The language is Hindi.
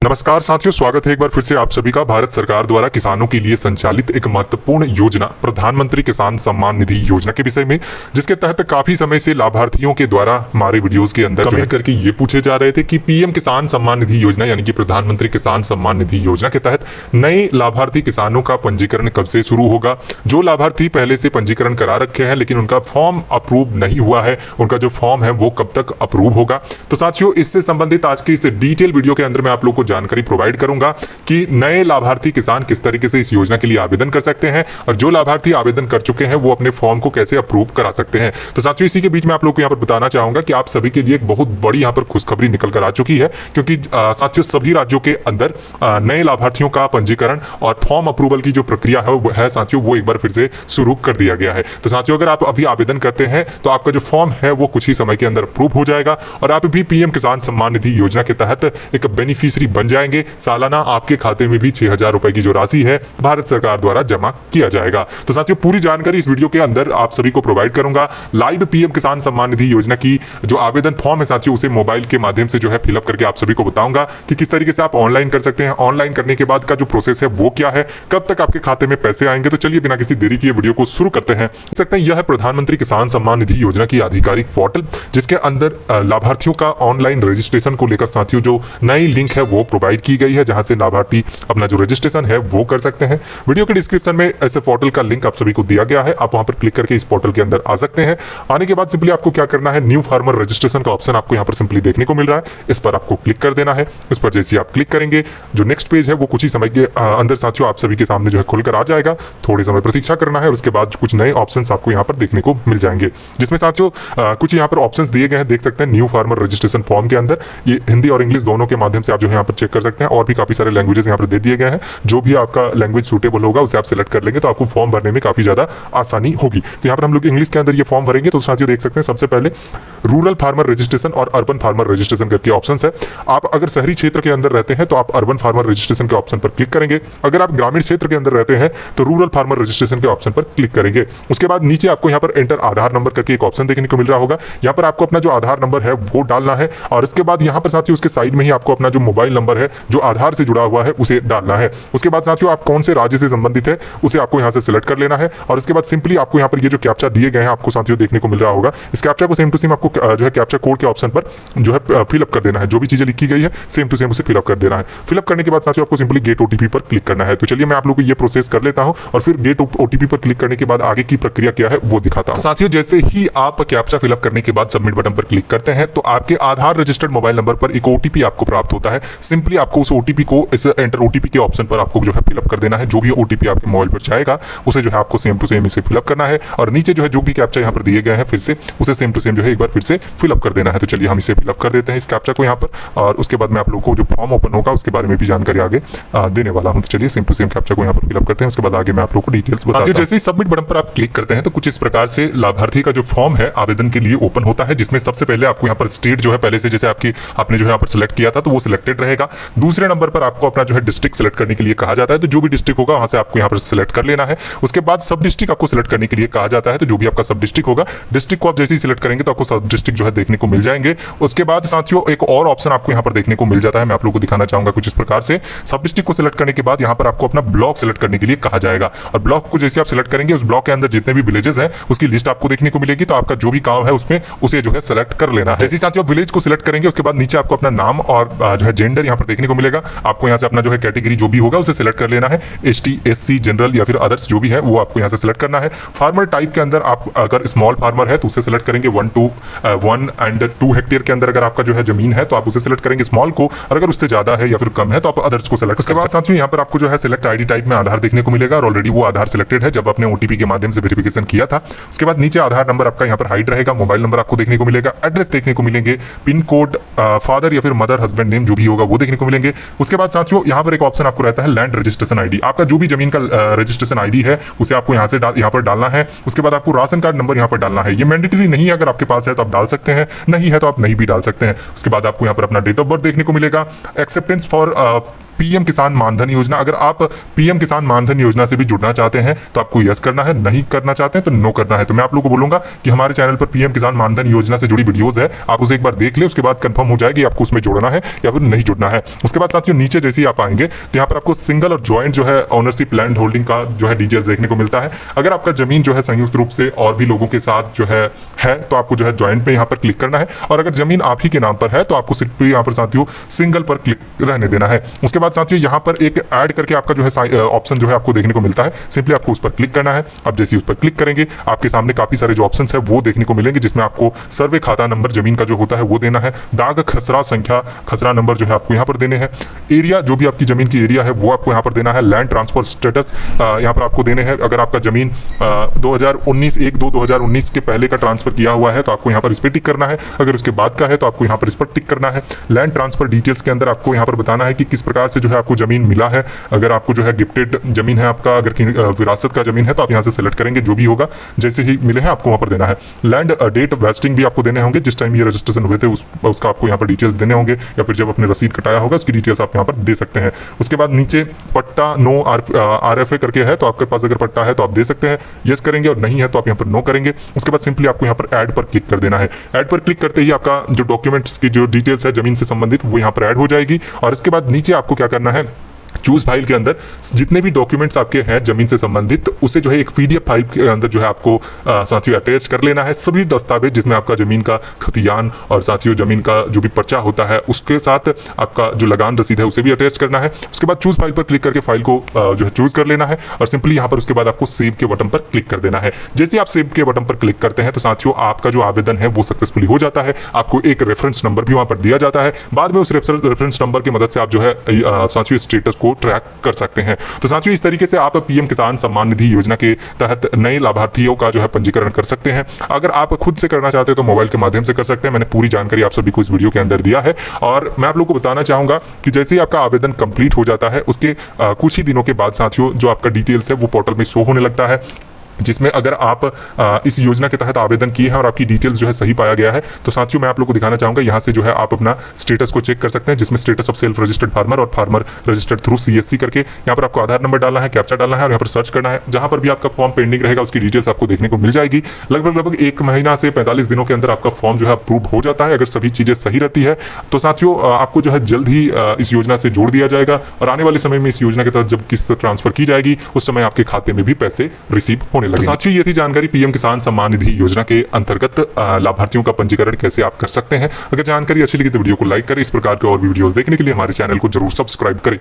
नमस्कार साथियों, स्वागत है एक बार फिर से आप सभी का। भारत सरकार द्वारा किसानों के लिए संचालित एक महत्वपूर्ण योजना प्रधानमंत्री किसान सम्मान निधि योजना के विषय में, जिसके तहत काफी समय से लाभार्थियों के द्वारा हमारे वीडियोस के अंदर कमेंट करके ये पूछे जा रहे थे कि पीएम किसान सम्मान निधि योजना यानी कि प्रधानमंत्री किसान सम्मान निधि योजना के तहत नए लाभार्थी किसानों का पंजीकरण कब से शुरू होगा। जो लाभार्थी पहले से पंजीकरण करा रखे हैं लेकिन उनका फॉर्म अप्रूव नहीं हुआ है, उनका जो फॉर्म है वो कब तक अप्रूव होगा। तो साथियों, इससे संबंधित आज की इस डिटेल वीडियो के अंदर मैं आप लोग को जानकारी प्रोवाइड करूंगा कि नए लाभार्थी किसान किस तरीके से इस योजना के लिए आवेदन कर सकते हैं और जो लाभार्थी आवेदन कर चुके हैं वो अपने फॉर्म को कैसे अप्रूव करा सकते हैं। तो साथियों, इसी के बीच में आप लोग को यहां पर बताना चाहूंगा कि आप सभी के लिए एक बहुत बड़ी यहां पर खुशखबरी निकल कर आ चुकी है, क्योंकि साथियों सभी राज्यों के अंदर नए लाभार्थियों का पंजीकरण और फॉर्म अप्रूवल की जो प्रक्रिया है साथियों वो एक बार फिर से शुरू कर दिया गया है। तो साथियों, अगर आप अभी आवेदन करते हैं तो आपका जो फॉर्म है वो कुछ ही समय के अंदर अप्रूव हो जाएगा और आप भी पीएम किसान सम्मान निधि योजना के तहत एक बेनिफिशियरी बन जाएंगे। सालाना आपके खाते में भी 6,000 रुपए की जो राशि है भारत सरकार द्वारा जमा किया जाएगा। तो साथियों, पूरी जानकारी इस वीडियो के अंदर आप सभी को प्रोवाइड करूंगा। लाइव पीएम किसान सम्मान निधि योजना की जो आवेदन फॉर्म है साथियों, उसे मोबाइल के माध्यम से जो है फिलअप करके आप सभी को बताऊंगा कि किस तरीके से आप ऑनलाइन कर सकते हैं। ऑनलाइन करने के बाद का जो प्रोसेस है वो क्या है, कब तक आपके खाते में पैसे आएंगे। तो चलिए बिना किसी देरी किए वीडियो को शुरू करते हैं। देख सकते हैं यह है प्रधानमंत्री किसान सम्मान निधि योजना की आधिकारिक पोर्टल, जिसके अंदर लाभार्थियों का ऑनलाइन रजिस्ट्रेशन को लेकर साथियों जो नई लिंक है वो प्रोवाइड की गई है, जहां से लाभार्थी अपना जो रजिस्ट्रेशन है वो कर सकते हैं। वीडियो के डिस्क्रिप्शन में ऐसे पोर्टल का लिंक आप सभी को दिया गया है, आप वहां पर क्लिक करके इस पोर्टल के अंदर आ सकते हैं। आने के बाद सिंपली आपको क्या करना है, न्यू फार्मर रजिस्ट्रेशन का ऑप्शन आपको यहां पर सिंपली देखने को मिल रहा है, इस पर आपको क्लिक कर देना है। इस पर जैसे आप क्लिक करेंगे जो नेक्स्ट पेज है वो कुछ ही समय के अंदर साथियों आप सभी के सामने जो है खुलकर आ जाएगा। थोड़े समय प्रतीक्षा करना है, उसके बाद कुछ नए ऑप्शंस आपको यहां पर देखने को मिल जाएंगे, जिसमें साथियों कुछ यहां पर ऑप्शंस दिए गए हैं। देख सकते हैं न्यू फार्मर रजिस्ट्रेशन फॉर्म के अंदर ये हिंदी और इंग्लिश दोनों के माध्यम से आप जो है यहाँ पर चेक कर सकते हैं, और भी काफी सारे लैंग्वेजेस यहाँ पर दे दिए गए हैं। जो भी आपका लैंग्वेज सूटेबल होगा उसे आप सिलेक्ट कर लेंगे तो आपको फॉर्म भरने में काफी ज्यादा आसानी होगी। तो यहाँ पर हम लोग इंग्लिश के अंदर ये फॉर्म भरेंगे। तो साथियों देख सकते हैं सबसे पहले रूरल फार्मर रजिस्ट्रेशन और अर्बन फार्मर रजिस्ट्रेशन करके ऑप्शन है। आप अगर शहरी क्षेत्र के अंदर रहते हैं तो आप अर्बन फार्मर रजिस्ट्रेशन के ऑप्शन पर क्लिक करेंगे, अगर आप ग्रामीण क्षेत्र के अंदर रहते हैं तो रूरल फार्मर रजिस्ट्रेशन के ऑप्शन पर क्लिक करेंगे। उसके बाद नीचे आपको यहाँ पर एंटर आधार नंबर करके एक ऑप्शन देखने को मिल रहा होगा। यहाँ पर आपको अपना जो आधार नंबर है वो डालना है और इसके बाद यहाँ पर साथियों उसके साइड में ही आपको अपना जो मोबाइल नंबर है जो आधार से जुड़ा हुआ है उसे डालना है। उसके बाद साथियों आप कौन से राज्य से संबंधित है उसे आपको यहाँ से सिलेक्ट कर लेना है और उसके बाद सिंपली आपको यहाँ पर ये जो कैप्चा दिए गए हैं आपको साथियों देखने को मिल रहा होगा, इस कैप्चा को सेम टू सेम आपको जो है कैप्चा कोड के ऑप्शन पर जो है फिलअप कर देना है। जो भी चीजें लिखी गई है सेम टू सेम उसे फिलअप कर देना है। फिलअप करने के बाद साथियों आपको सिंपली गेट ओटीपी पर क्लिक करना है। तो चलिए मैं आप लोगों को ये प्रोसेस कर लेता हूँ और फिर गेट ओटीपी पर क्लिक करने के बाद आगे की प्रक्रिया क्या है वो दिखाता हूँ। साथियों जैसे ही आप कैप्चा फिलअप करने के बाद सबमिट बटन पर क्लिक करते हैं तो आपके आधार रजिस्टर्ड मोबाइल नंबर पर एक ओटीपी आपको प्राप्त होता है। सिंपली आपको उस ओटीपी को इस एंटर ओटीपी के ऑप्शन पर आपको जो है फिलअप कर देना है। जो भी ओटीपी आपके मोबाइल पर जाएगा उसे जो है आपको सेम टू सेम इसे फिलअप करना है और नीचे जो है जो भी कैप्चा यहाँ पर दिए गए हैं फिर से उसे सेम टू सेम जो है एक बार फिर से फिलअप कर देना है। तो चलिए हम इसे फिलअप कर देते हैं इस कैप्चा को यहाँ पर, और उसके बाद मैं आप लोगों को जो फॉर्म ओपन होगा उसके बारे में भी जानकारी आगे देने वाला हूँ। तो चलिए सेम टू सेम कैप्चा को यहाँ पर फिलअप करते हैं, उसके बाद आगे मैं आप लोगों को डिटेल्स बताता हूं। जैसे ही सबमिट बटन पर आप क्लिक करते हैं तो कुछ इस प्रकार से लाभार्थी का जो फॉर्म है आवेदन के लिए ओपन होता है, जिसमें सबसे पहले आपको यहाँ पर स्टेट जो है पहले से जैसे आपने जो है यहाँ पर सिलेक्ट किया था तो वो सिलेक्टेड रहेगा। दूसरे नंबर पर आपको अपना जो है डिस्ट्रिक्ट सिलेक्ट करने के लिए कहा जाता है, तो जो भी डिस्ट्रिक्ट होगा वहां से आपको यहाँ पर सिलेक्ट कर लेना है। उसके बाद सब डिस्ट्रिक्ट आपको सिलेक्ट करने के लिए कहा जाता है, तो जो भी आपका सब डिस्ट्रिक्ट होगा डिस्ट्रिक्ट को आप जैसे ही सिलेक्ट करेंगे तो आपको सब डिस्ट्रिक्ट जो है देखने को मिल जाएंगे। उसके बाद साथियों एक और ऑप्शन आपको यहाँ पर देखने को मिल जाता है, मैं आप लोगों को दिखाना चाहूंगा कुछ इस प्रकार से। सब डिस्ट्रिक्ट को सिलेक्ट करने के बाद यहाँ पर आपको अपना ब्लॉक सिलेक्ट करने के लिए कहा जाएगा और ब्लॉक को जैसे आप सिलेक्ट करेंगे उस ब्लॉक के अंदर जितने भी विलेजेस हैं उसकी लिस्ट आपको देखने को मिलेगी। तो आपका जो भी काम है उसमें उसे जो है सिलेक्ट कर लेना है। जैसे साथियों विलेज को सिलेक्ट करेंगे उसके बाद नीचे आपको अपना नाम और जो है जेंडर यहाँ पर देखने को मिलेगा। आपको यहाँ से अपना जो है कैटेगरी जो भी होगा उसे सिलेक्ट कर लेना है, एसटी, एससी, जनरल या फिर अदर्स जो भी है वो आपको यहाँ से सिलेक्ट करना है। फार्मर टाइप के अंदर आप अगर स्मॉल फार्मर है तो उसे सिलेक्ट करेंगे 1 एंड 2 हेक्टेयर के अंदर अगर आपका जो है जमीन है तो आप उसे सिलेक्ट करेंगे स्मॉल को, और अगर उससे ज्यादा है या फिर कम है तो आप अदर्स को सिलेक्ट। उसके बाद साथियों यहाँ पर आपको जो है सिलेक्ट आईडी टाइप में आधार देखने को मिलेगा और ऑलरेडी वो आधार सिलेक्टेड है जब आपने ओटीपी के माध्यम से वेरिफिकेशन किया था। उसके बाद नीचे आधार नंबर आपका यहाँ पर हाइड रहेगा, मोबाइल नंबर आपको देखने को मिलेगा, एड्रेस देखने को मिलेंगे, पिन कोड, फादर या फिर मदर, हस्बैंड नेम जो भी होगा वो देखने को मिलेंगे। उसके बाद साथियों यहाँ पर एक ऑप्शन आपको रहता है लैंड रजिस्ट्रेशन आईडी, आपका जो भी जमीन का रजिस्ट्रेशन आईडी है उसे आपको यहाँ से यहाँ पर डालना है। उसके बाद आपको राशन कार्ड नंबर यहाँ पर डालना है, ये मैंडेटरी नहीं है, अगर आपके पास है तो आप डाल सकते हैं, नहीं है तो आप नहीं भी डाल सकते हैं। उसके बाद आपको यहाँ पर अपना डेट ऑफ बर्थ देखने को मिलेगा, एक्सेप्टेंस फॉर पीएम किसान मानधन योजना। अगर आप पीएम किसान मानधन योजना से भी जुड़ना चाहते हैं तो आपको यस करना है, नहीं करना चाहते हैं तो नो करना है। तो मैं आप लोगों को बोलूंगा कि हमारे चैनल पर पीएम किसान मानधन योजना से जुड़ी वीडियोस है, आप उसे एक बार देख ले, उसके बाद कंफर्म हो जाएगी आपको उसमें जोड़ना है या फिर नहीं जुड़ना है। उसके बाद साथियों नीचे जैसे ही आप आएंगे तो यहाँ पर आपको सिंगल और ज्वाइंट जो है ओनरशिप लैंड होल्डिंग का जो है डिटेल्स देखने को मिलता है। अगर आपका जमीन जो है संयुक्त रूप से और भी लोगों के साथ जो है तो आपको जो है ज्वाइंट पे यहाँ पर क्लिक करना है, और अगर जमीन आप ही के नाम पर है तो आपको सिर्फ यहाँ पर साथियों सिंगल पर क्लिक रहने देना है। उसके बाद साथियों यहाँ पर एक ऐड करके आपका जो है ऑप्शन जो है आपको देखने को मिलता है, सिंपली आपको उस पर क्लिक करना है। अब जैसे ही उस पर क्लिक करेंगे आपके सामने काफी सारे जो ऑप्शंस है वो देखने को मिलेंगे, जिसमें आपको सर्वे खाता नंबर जमीन का जो होता है वो देना है, दाग खसरा संख्या खसरा नंबर जो है आपको यहाँ पर देने हैं, एरिया जो भी आपकी जमीन की एरिया है वो आपको यहाँ पर देना है, लैंड ट्रांसफर स्टेटस यहाँ पर आपको देने हैं। अगर आपका जमीन 2019 के पहले का ट्रांसफर किया हुआ है तो आपको यहाँ पर इस पर टिक करना है, अगर उसके बाद का है तो आपको यहाँ पर इस पर टिक करना है। लैंड ट्रांसफर डिटेल्स के अंदर आपको यहाँ पर बताना है कि किस प्रकार से जो है आपको जमीन मिला है। अगर आपको जो है गिफ्टेड जमीन है आपका, अगर विरासत का जमीन है तो आप यहाँ से सेलेक्ट करेंगे, जो भी होगा जैसे ही मिले हैं आपको वहाँ पर देना है। लैंड डेट वेस्टिंग भी आपको देने होंगे, जिस टाइम ये रजिस्ट्रेशन हुए थे उसका आपको यहाँ पर डिटेल्स देने होंगे, या फिर जब अपने रसीद कटाया होगा उसकी डिटेल्स आप यहाँ पर दे सकते हैं। उसके बाद नीचे पट्टा नो RFA करके है, तो आपके पास अगर पट्टा है तो आप दे सकते हैं, यस करेंगे, और नहीं है तो आप यहाँ पर नो करेंगे। उसके बाद सिंपली आपको यहाँ पर ऐड पर क्लिक कर देना है। ऐड पर क्लिक करते ही आपका जो डॉक्यूमेंट्स की जो डिटेल्स है जमीन से संबंधित वो यहाँ पर ऐड हो जाएगी। और इसके बाद नीचे आपको क्या करना है, चूज फाइल के अंदर जितने भी डॉक्यूमेंट्स आपके हैं जमीन से संबंधित उसे जो है एक PDF फाइल के अंदर जो है आपको साथियों अटैच कर लेना है। सभी दस्तावेज जिसमें आपका जमीन का खतियान और साथियों जमीन का जो भी पर्चा होता है उसके साथ आपका जो लगान रसीद है उसे भी अटैच करना है। उसके बाद चूज फाइल पर क्लिक करके फाइल को जो है चूज कर लेना है, और सिंपली यहाँ पर उसके बाद आपको सेव के बटन पर क्लिक कर देना है। जैसे आप सेव के बटन पर क्लिक करते हैं तो साथियों आपका जो आवेदन है वो सक्सेसफुली हो जाता है। आपको एक रेफरेंस नंबर भी वहां पर दिया जाता है, बाद में उस रेफरेंस नंबर की मदद से आप जो है साथियों स्टेटस को ट्रैक कर सकते हैं। तो साथियों इस तरीके से आप पीएम किसान सम्मान निधि योजना के तहत नए लाभार्थियों का जो है पंजीकरण कर सकते हैं। अगर आप खुद से करना चाहते हैं तो मोबाइल के माध्यम से कर सकते हैं। मैंने पूरी जानकारी आप सभी को इस वीडियो के अंदर दिया है, और मैं आप लोगों को बताना चाहूंगा कि जैसे ही आपका आवेदन कंप्लीट हो जाता है उसके कुछ ही दिनों के बाद साथियों जो आपका डिटेल्स है वो पोर्टल में शो होने लगता है, जिसमें अगर आप इस योजना के तहत आवेदन किए हैं और आपकी डिटेल्स जो है सही पाया गया है तो साथियों मैं आप लोगों को दिखाना चाहूंगा यहाँ से जो है आप अपना स्टेटस को चेक कर सकते हैं, जिसमें status of self registered farmer और फार्मर रजिस्टर्ड थ्रू CSC करके यहाँ पर आपको आधार नंबर डालना है, कैप्चा डालना है और यहाँ पर सर्च करना है। जहां पर भी आपका फॉर्म पेंडिंग रहेगा उसकी डिटेल्स आपको देखने को मिल जाएगी। लगभग 1 महीना से 45 दिनों के अंदर आपका फॉर्म जो है अप्रूव हो जाता है। अगर सभी चीजें सही रहती है तो साथियों आपको जो है जल्द ही इस योजना से जोड़ दिया जाएगा, और आने वाले समय में इस योजना के तहत जब किस्त ट्रांसफर की जाएगी उस समय आपके खाते में भी पैसे रिसीव होने लगेंगे। साथियों ये थी जानकारी पीएम किसान सम्मान निधि योजना के अंतर्गत लाभार्थियों का पंजीकरण कैसे आप कर सकते हैं। अगर जानकारी अच्छी लगी तो वीडियो को लाइक करें। इस प्रकार के और भी वीडियोस देखने के लिए हमारे चैनल को जरूर सब्सक्राइब करें।